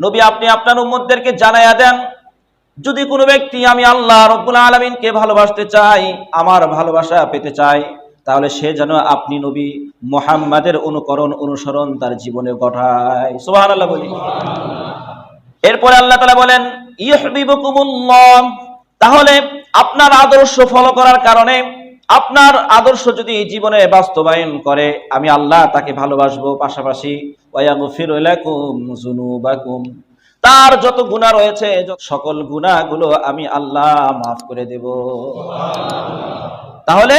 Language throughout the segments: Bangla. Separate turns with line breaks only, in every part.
নবী আপনি আপনার উম্মতদেরকে জানায়া দেন, যদি কোনো ব্যক্তি আমি আল্লাহ রাব্বুল আলামিনকে ভালোবাসতে চাই, আমার ভালোবাসা পেতে চাই, তাহলে সে যেন আপনি নবী মুহাম্মাদের অনুসরণ তার জীবনে ঘটায়। সুবহানাল্লাহ বলি। এরপরে আল্লাহ তাআলা বলেন ইউহিব্বুকুমুল্লাহ, তাহলে আপনার আদর্শ ফলো করার কারণে, আপনার আদর্শ যদি জীবনে বাস্তবায়ন করে, আমি আল্লাহ তাকে ভালোবাসবো, পাশাপাশি ওয়ায়াগফিরু লাকুম যুনুবাকুম, তার যত গুনাহ রয়েছে সকল গুনাহগুলো আমি আল্লাহ মাফ করে দেব। তাহলে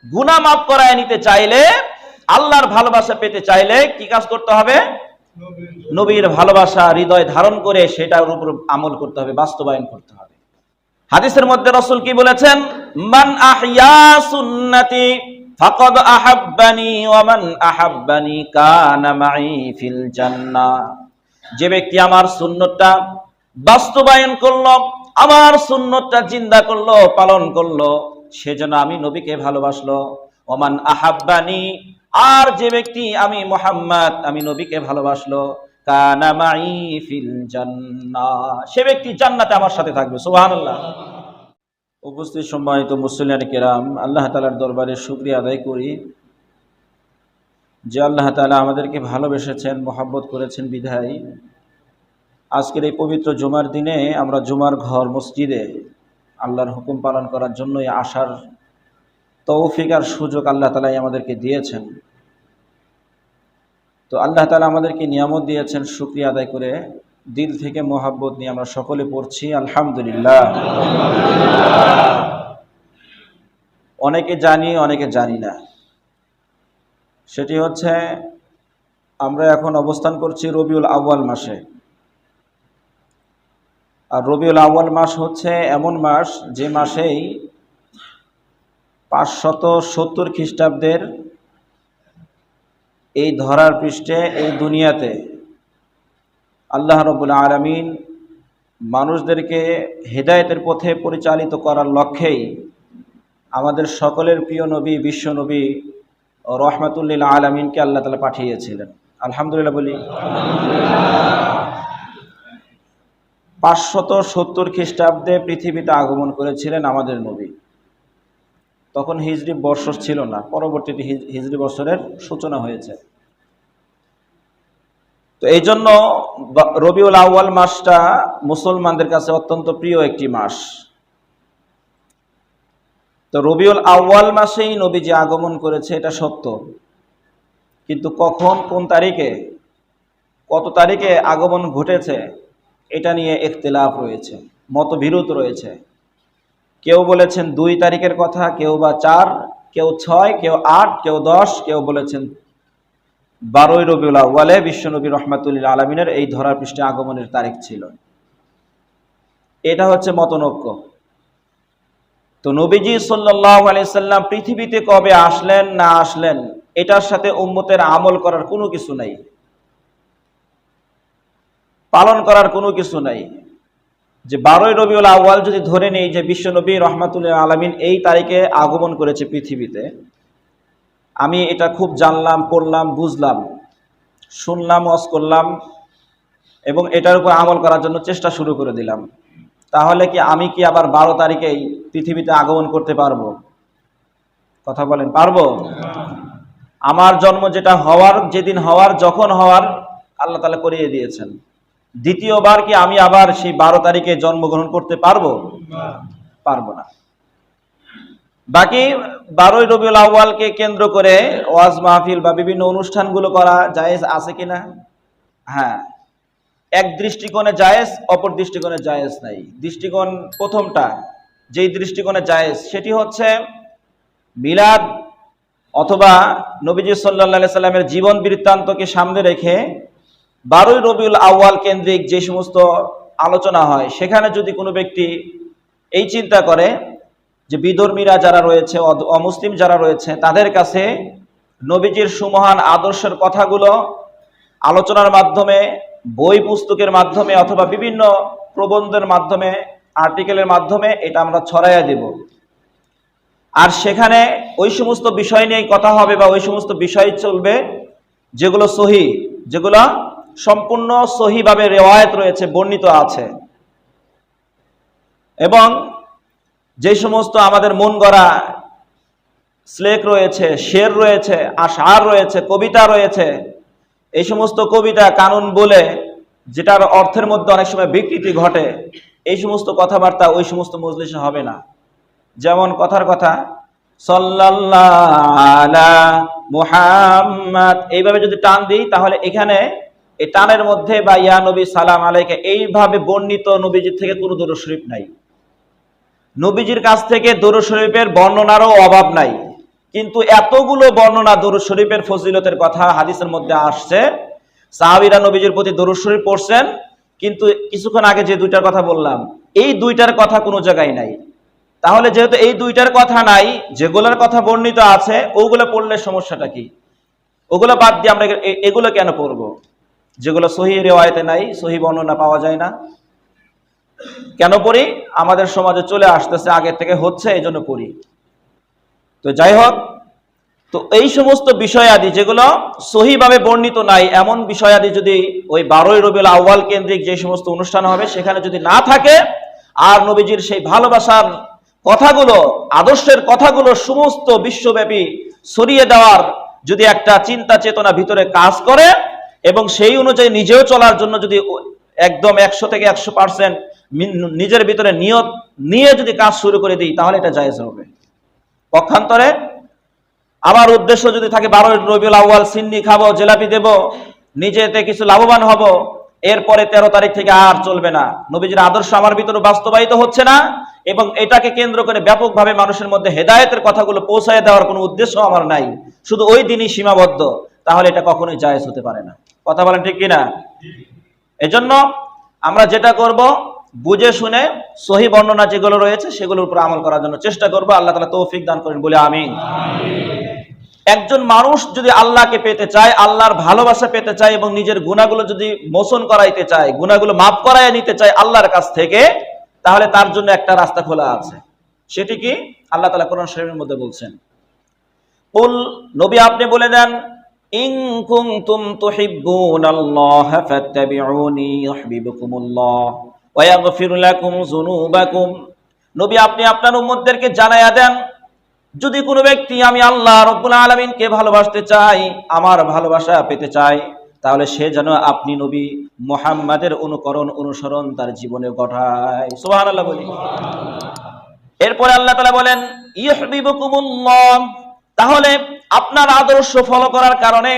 গুনাহ মাফ করায় নিতে চাইলে, আল্লাহর ভালোবাসা পেতে চাইলে কি কাজ করতে হবে? নবীর ভালোবাসা হৃদয় ধারণ করে সেটার উপর আমল করতে হবে, বাস্তবায়ন করতে হবে। হাদিসের মধ্যে রাসূল কি বলেছেন? মান আহইয়া সুন্নতি ফাকাদ আহাব্বানি ওয়া মান আহাব্বানি কানা মাই ফিল জান্নাহ। যে ব্যক্তি আমার সুন্নতটা বাস্তবায়ন করলো, আমার সুন্নতটা জিন্দা করলো, পালন করলো, সে যেন আমি নবীকে ভালোবাসলো। ওয়া মান আহাব্বানি, আর যে ব্যক্তি আমি মুহাম্মদ, আমি নবীকে ভালোবাসলো, কানা মাই ফিল জান্নাহ, সে ব্যক্তি জান্নাতে আমার সাথে থাকবে। সুবহানাল্লাহ। উপস্থিত সম্মানিত মুসলিয়ান কিরাম, আল্লাহ তাআলার দরবারে শুকরিয়া আদায় করি যে আল্লাহ তাআলা আমাদেরকে ভালোবেসেছেন, মহব্বত করেছেন বিধায় আজকের এই পবিত্র জুমার দিনে আমরা জুমার ঘর মসজিদে আল্লাহর হুকুম পালন করার জন্যই আসার তৌফিক আর সুযোগ আল্লাহ তাআলাই আমাদেরকে দিয়েছেন। তো আল্লাহ তাআলা আমাদেরকে নিয়ামত দিয়েছেন, শুকরিয়া আদায় করে দিল থেকে মহব্বত নিয়ে আমরা সকলে পড়ছি আলহামদুলিল্লাহ। অনেকে জানি, অনেকে জানি না। সেটি হচ্ছে আমরা এখন অবস্থান করছি রবিউল আউয়াল মাসে। আর রবিউল আউয়াল মাস হচ্ছে এমন মাস যে মাসেই 570 খ্রিস্টাব্দের এই ধরার পৃষ্ঠে, এই দুনিয়াতে আল্লাহ রাব্বুল আলামিন মানুষদেরকে হেদায়েতের পথে পরিচালিত করার লক্ষ্যেই আমাদের সকলের প্রিয় নবী, বিশ্ব নবী রহমাতুল লিল আলামিনকে আল্লাহ তাআলা পাঠিয়েছিলেন। আলহামদুলিল্লাহ বলি। 570 খ্রিস্টাব্দে পৃথিবীতে আগমন করেছিলেন আমাদের নবী। তখন হিজরি বর্ষ ছিল না, পরবর্তীতে হিজরি বছরের সূচনা হয়েছে। তো এই জন্য রবিউল আউয়াল মাসটা মুসলমানদের কাছে অত্যন্ত প্রিয় একটি মাস। তো রবিউল আউয়াল মাসেই নবীজি আগমন করেছে, এটা সত্য, কিন্তু কখন, কোন তারিখে, কত তারিখে আগমন ঘটেছে এটা নিয়ে ইখতিলাফ রয়েছে, মতবিরোধ রয়েছে। কেউ বলেছেন 2 তারিখের কথা, কেউ বা 4, কেউ 6, কেউ 8, কেউ 10, কেউ বলেছেন 12 রবিউল আউয়ালে বিশ্বনবী রহমাতুল লিল আলামিনের এই ধরার পৃষ্ঠে আগমনের তারিখ ছিল। এটা হচ্ছে মতনৈক্য। তো নবীজি সাল্লাল্লাহু আলাইহি সাল্লাম পৃথিবীতে কবে আসলেন না আসলেন এটার সাথে উম্মতের আমল করার কোনো কিছু নাই, পালন করার কোনো কিছু নাই। যে 12 রবিউল আউয়াল যদি ধরে নেই যে বিশ্বনবী রহমাতুল লিল আলামিন এই তারিখে আগমন করেছে পৃথিবীতে, আমি এটা খুব জানলাম, পড়লাম, বুঝলাম, শুনলাম, ওয়াজ করলাম এবং এটার উপর আমল করার জন্য চেষ্টা শুরু করে দিলাম, তাহলে কি আমি কি আবার 12 তারিখেই পৃথিবীতে আগমন করতে পারবো? কথা বলেন, পারবো? আমার জন্ম যেটা হওয়ার, যেদিন হওয়ার, যখন হওয়ার আল্লাহ তাআলা করিয়ে দিয়েছেন। দ্বিতীয়বার কি আমি আবার সেই 12 তারিখে জন্মগ্রহণ করতে পারবো? পারবো না। বাকি 12 রবিউল আউয়ালকে কেন্দ্র করে ওয়াজ মাহফিল বা বিভিন্ন অনুষ্ঠানগুলো করা জায়েজ আছে কিনা? হ্যাঁ, এক দৃষ্টিকোণে জায়েজ, অপর দৃষ্টিকোণে জায়েজ নাই। দৃষ্টিকোণ প্রথমটা, যেই দৃষ্টিকোণে জায়েজ সেটি হচ্ছে মিলাদ অথবা নবীজি সাল্লাল্লাহু আলাইহি সাল্লামের জীবন বৃত্তান্তকে সামনে রেখে 12 রবিউল আউয়াল কেন্দ্রিক যে সমস্ত আলোচনা হয়, সেখানে যদি কোনো ব্যক্তি এই চিন্তা করে যে বিধর্মীরা যারা রয়েছে, অমুসলিম যারা রয়েছে, তাদের কাছে নবীজির সুমহান আদর্শের কথাগুলো আলোচনার মাধ্যমে, বই পুস্তকের মাধ্যমে অথবা বিভিন্ন প্রবন্ধের মাধ্যমে, আর্টিকেলের মাধ্যমে এটা আমরা ছড়াইয়া দেব, আর সেখানে ওই সমস্ত বিষয় নিয়ে কথা হবে বা ওই সমস্ত বিষয় চলবে যেগুলো সহিহ, যেগুলো সম্পূর্ণ সহিভাবে রিওয়ায়াত রয়েছে, বর্ণিত আছে। এবং যে সমস্ত আমাদের মন গড়া শ্লেক রয়েছে, শের রয়েছে, আশআর রয়েছে, কবিতা রয়েছে, এই সমস্ত কবিতা কানুন বলে যেটার অর্থের মধ্যে অনেক সময় বিকৃতি ঘটে, এই সমস্ত কথাবার্তা ওই সমস্ত মজলিসে হবে না। যেমন কথার কথা সাল্লাল্লাহু আলা মুহাম্মদ, এইভাবে যদি টান দিই তাহলে এখানে এই টানের মধ্যে বা ইয়া নবী সালাম আলাইকা এইভাবে বর্ণিত নবীজির থেকে কোনো দরুদ শরীফ নাই। নবীজির কাছ থেকে দরুদ শরীফের বর্ণনারও অভাব নাই, কিন্তু এতগুলো বর্ণনা দরুদ শরীফের ফজিলতের কথা হাদিসের মধ্যে আসছে। সাহাবীরা নবীজির প্রতি দরুদ শরীফ পড়ছেন, কিন্তু কিছুক্ষণ আগে যে দুইটার কথা বললাম, এই দুইটার কথা কোনো জায়গায় নাই। তাহলে যেহেতু এই দুইটার কথা নাই, যেগুলোর কথা বর্ণিত আছে ওগুলো পড়লে সমস্যাটা কি? ওগুলো বাদ দিয়ে আমরা এগুলো কেন পড়ব, যেগুলো সহিহ রিওয়ায়াতে নাই, সহিহ বর্ণনা পাওয়া যায় না? কেন পড়ি? আমাদের সমাজে চলে আসতেছে, আগের থেকে হচ্ছে, এই জন্য পড়ি। তো যাই হোক, তো এই সমস্ত বিষয়াদি যেগুলো সহিভাবে বর্ণিত নাই, এমন বিষয়াদি যদি ওই 12ই রবিউল আউয়াল কেন্দ্রিক যে সমস্ত অনুষ্ঠান হবে সেখানে যদি না থাকে, আর নবীজির সেই ভালোবাসার কথাগুলো, আদর্শের কথাগুলো সমস্ত বিশ্বব্যাপী ছড়িয়ে দেওয়ার যদি একটা চিন্তা চেতনা ভিতরে কাজ করে, এবং সেই অনুযায়ী নিজেও চলার জন্য যদি একদম 100 থেকে 100% নিজের ভিতরে নিয়ত নিয়ে যদি কাজ শুরু করে দিই, তাহলে এটা জায়েজ হবে। পক্ষান্তরে আমার উদ্দেশ্য যদি থাকে 12 রবিউল আউয়াল সিন্নি খাবো, জিলাপি দেব, নিজেতে কিছু লাভবান হব, এরপরে 13 তারিখ থেকে আর চলবে না, নবীজির আদর্শ আমার ভিতরে বাস্তবায়িত হচ্ছে না, এবং এটাকে কেন্দ্র করে ব্যাপকভাবে মানুষের মধ্যে হেদায়েতের কথাগুলো পৌঁছায় দেওয়ার কোনো উদ্দেশ্য আমার নাই, শুধু ওই দিনই সীমাবদ্ধ, তাহলে এটা কখনোই জায়েজ হতে পারে না। কথা বলেন ঠিক কিনা? এজন্য আমরা যেটা করব, বুঝে শুনে সহি বর্ণনা যেগুলো রয়েছে সেগুলোর উপর আমল করার জন্য চেষ্টা করব। আল্লাহ তাআলা তৌফিক দান করেন বলে আমিন। একজন মানুষ যদি আল্লাহকে পেতে চায়, আল্লাহর ভালোবাসা পেতে চায়, এবং নিজের গুনাহগুলো যদি মোচন করাইতে চায়, গুনাহগুলো মাফ করাইয়া নিতে চায় আল্লাহর কাছ থেকে, তাহলে তার জন্য একটা রাস্তা খোলা আছে। সেটি কি? আল্লাহ তাআলা কোরআন শরীফের মধ্যে বলছেন, কুল, নবী আপনি বলে দেন, ইন কুনতুম তুহিব্বুনাল্লাহা ফাত্তাবিউনি ইউহিব্বুকুমুল্লাহ ওয়া ইয়াগফির লাকুম যুনুবাকুম। নবী আপনি আপনার উম্মতদেরকে জানায়া দেন, যদি কোনো ব্যক্তি আমি আল্লাহ রাব্বুল আলামিনকে ভালোবাসতে চাই, আমার ভালোবাসা পেতে চাই, তাহলে সে যেন আপনি নবী মুহাম্মাদের অনুসরণ তার জীবনে ঘটায়। সুবহানাল্লাহ বলি। এরপরে আল্লাহ তাআলা বলেন ইউহিব্বুকুমুল্লাহ, তাহলে আপনার আদর্শ ফলো করার কারণে,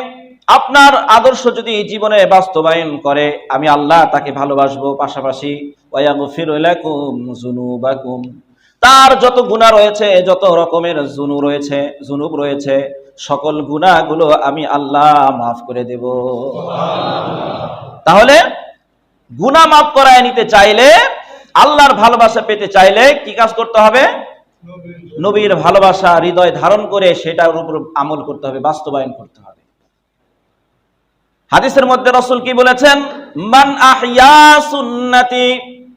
আপনার আদর্শ যদি জীবনে বাস্তবায়ন করে, আমি আল্লাহ তাকে ভালোবাসবো, পাশাপাশি ওয়া ইয়াগফির লাকুম যুনুবাকুম, তার যত গুনাহ রয়েছে, যত রকমের জুনুব রয়েছে, সকল গুনাহগুলো আমি আল্লাহ মাফ করে দেব। তাহলে গুনাহ মাফ করায় নিতে চাইলে, আল্লাহর ভালোবাসা পেতে চাইলে কি কাজ করতে হবে? নবীর ভালোবাসা হৃদয় ধারণ করে সেটার উপর আমল করতে হবে, বাস্তবায়ন করতে হবে। হাদিসের মধ্যে রাসূল কি বলেছেন? মান আহইয়া সুন্নতি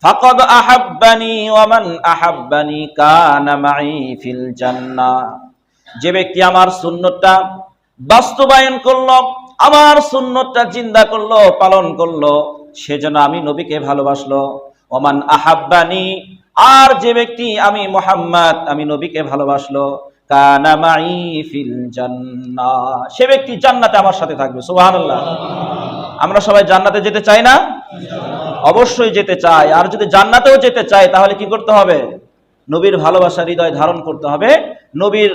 ফাকাদ আহাব্বানি ওয়া মান আহাব্বানি কানা মাই ফিল জান্নাহ। যে ব্যক্তি আমার সুন্নতটা বাস্তবায়ন করলো, আমার সুন্নতটা জিন্দা করলো, পালন করলো, সে যেন আমি নবীকে ভালোবাসলো। ওয়া মান আহাব্বানি, আর যে ব্যক্তি আমি মুহাম্মদ, আমি নবীকে ভালোবাসলো, কানা মাই ফিল জান্নাহ, সে ব্যক্তি জান্নাতে আমার সাথে থাকবে। সুবহানাল্লাহ। আমরা সবাই জান্নাতে যেতে চাই না? অবশ্যই যেতে চাই। আর যদি জান্নাতেও যেতে চাই, তাহলে কি করতে হবে? নবীর ভালোবাসা হৃদয় ধারণ করতে হবে, নবীর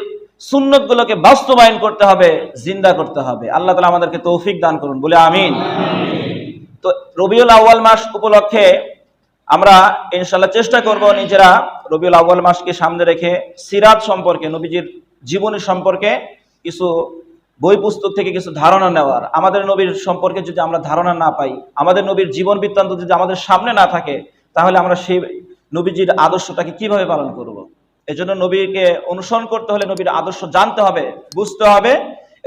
সুন্নতগুলোকে বাস্তবায়ন করতে হবে, জিন্দা করতে হবে। আল্লাহ তাআলা আমাদেরকে তৌফিক দান করুন বলে আমিন। তো রবিউল আউয়াল মাস উপলক্ষে আমরা ইনশাআল্লাহ চেষ্টা করব নিজেরা রবিউল আউয়াল মাসকে সামনে রেখে সিরাত সম্পর্কে, নবীজির জীবনী সম্পর্কে কিছু বই পুস্তক থেকে কিছু ধারণা নেওয়ার। আমাদের নবীর সম্পর্কে যদি আমরা ধারণা না পাই, আমাদের নবীর জীবন বৃত্তান্ত যদি আমাদের সামনে না থাকে, তাহলে আমরা সেই নবীজির আদর্শটাকে কিভাবে পালন করব? এজন্য নবীকে অনুসরণ করতে হলে নবীর আদর্শ জানতে হবে, বুঝতে হবে।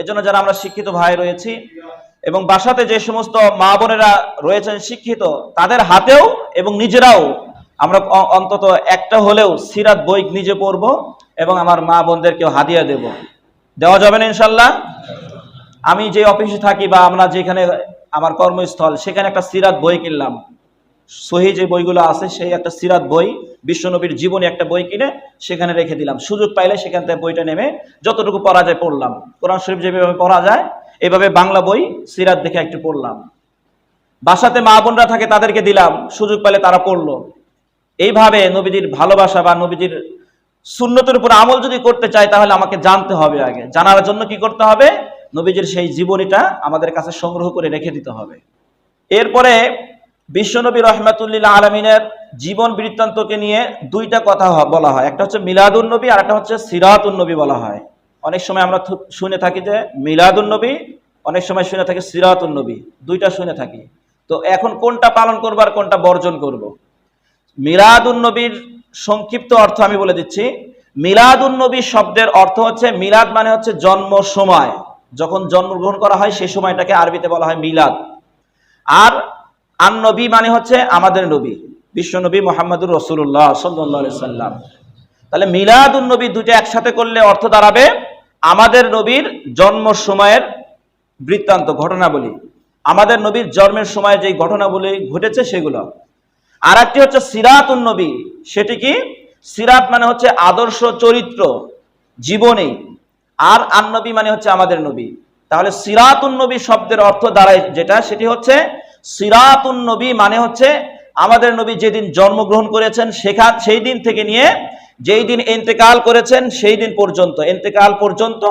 এজন্য যারা আমরা শিক্ষিত ভাই রয়েছি এবং বাসাতে যে সমস্ত মা বোনেরা রয়েছেন শিক্ষিত, তাদের হাতেও এবং নিজেরাও আমরা অন্তত একটা হলেও সিরাত বই নিজে পড়ব এবং আমার মা বোনদেরকেও হাদিয়া দেওয়া যাবে না ইনশাল্লাহ? আমি যে অফিসে থাকি বা আমরা যেখানে আমার কর্মস্থল, সেখানে একটা সিরাত বই কিনলাম, সহি যে বইগুলো আছে সেই একটা সিরাত বই, বিশ্বনবীর জীবনী একটা বই কিনে সেখানে রেখে দিলাম। সুযোগ পাইলে সেখান থেকে বইটা নেমে যতটুকু পড়া যায় পড়লাম। কোরআন শরীফ যেভাবে পড়া যায় এভাবে বাংলা বই সিরাত দেখে একটু পড়লাম। বাসাতে মা বোনরা থাকে তাদেরকে দিলাম, সুযোগ পেলে তারা পড়লো। এইভাবে নবীজির ভালোবাসা বা নবীজির সুন্নতের উপর আমল যদি করতে চাই তাহলে আমাকে জানতে হবে। আগে জানার জন্য কি করতে হবে? নবীজির সেই জীবনীটা আমাদের কাছে সংগ্রহ করে রেখে দিতে হবে। এরপরে বিশ্বনবী রহমাতুল্লিল আলামিনের জীবন বৃত্তান্তকে নিয়ে দুইটা কথা বলা হয়, একটা হচ্ছে মিলাদুন নবী আর একটা হচ্ছে সিরাতুন নবী বলা হয়। অনেক সময় আমরা শুনে থাকি যে মিলাদুন নবী, অনেক সময় শুনে থাকি সিরাতুন নবী, দুইটা শুনে থাকি। তো এখন কোনটা পালন করবো আর কোনটা বর্জন করব? মিলাদুন নবীর সংক্ষিপ্ত অর্থ আমি বলে দিচ্ছি। মিলাদুন নবী শব্দের অর্থ হচ্ছে, মিলাদ মানে হচ্ছে জন্ম সময়, যখন জন্মগ্রহণ করা হয় সেই সময়টাকে আরবিতে বলা হয় মিলাদ। আর আন নবী মানে হচ্ছে আমাদের নবী, বিশ্বনবী মুহাম্মদুর রাসূলুল্লাহ সাল্লাল্লাহু আলাইহি সাল্লাম। তাহলে মিলাদুন নবী দুটো একসাথে করলে অর্থ দাঁড়াবে আমাদের নবীর জন্ম সময়ের বৃত্তান্ত, ঘটনাবলী, আমাদের নবীর জন্মের সময় যে ঘটনাবলী ঘটেছে সেগুলো। আর একটি হচ্ছে সিরাতুন নবী, সেটি কি? সিরাত মানে হচ্ছে আদর্শ চরিত্র, জীবনী, আর আন নবী মানে হচ্ছে আমাদের নবী। তাহলে সিরাতুন নবী শব্দের অর্থ দাঁড়ায় যেটা, সেটি হচ্ছে সিরাতুন নবী মানে হচ্ছে আমাদের নবী যেদিন জন্মগ্রহণ করেছেন সেই দিন থেকে নিয়ে যেই দিন ইন্তেকাল করেছেন সেই দিন পর্যন্ত, ইন্তেকাল পর্যন্ত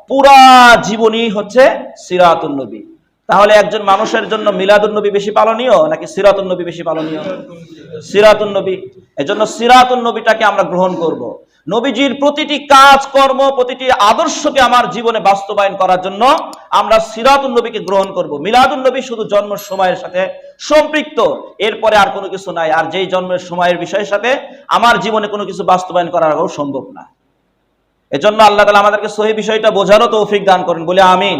পুরা জীবনী হচ্ছে সিরাতুন নবী। তাহলে একজন মানুষের জন্য মিলাদুন নবী বেশি পালনীয় নাকি সিরাতুন নবী বেশি পালনীয়? সিরাতুন নবী। এজন্য সিরাতুন নবীটাকে আমরা গ্রহণ করব। নবীজির প্রতিটি কাজ কর্ম, প্রতিটি আদর্শকে আমার জীবনে বাস্তবায়ন করার জন্য আমরা সিরাতুন নবীকে গ্রহণ করব। মিলাদুন নবী শুধু জন্মের সময়ের সাথে সম্পৃক্ত, এরপরে আর কোনো কিছু নাই। আর যেই জন্মের সময়ের বিষয়ের সাথে আমার জীবনে কোনো কিছু বাস্তবায়ন করাও সম্ভব না। এজন্য আল্লাহ তাআলা আমাদেরকে সহি বিষয়টা বোঝারও তৌফিক দান করেন, বলে আমিন।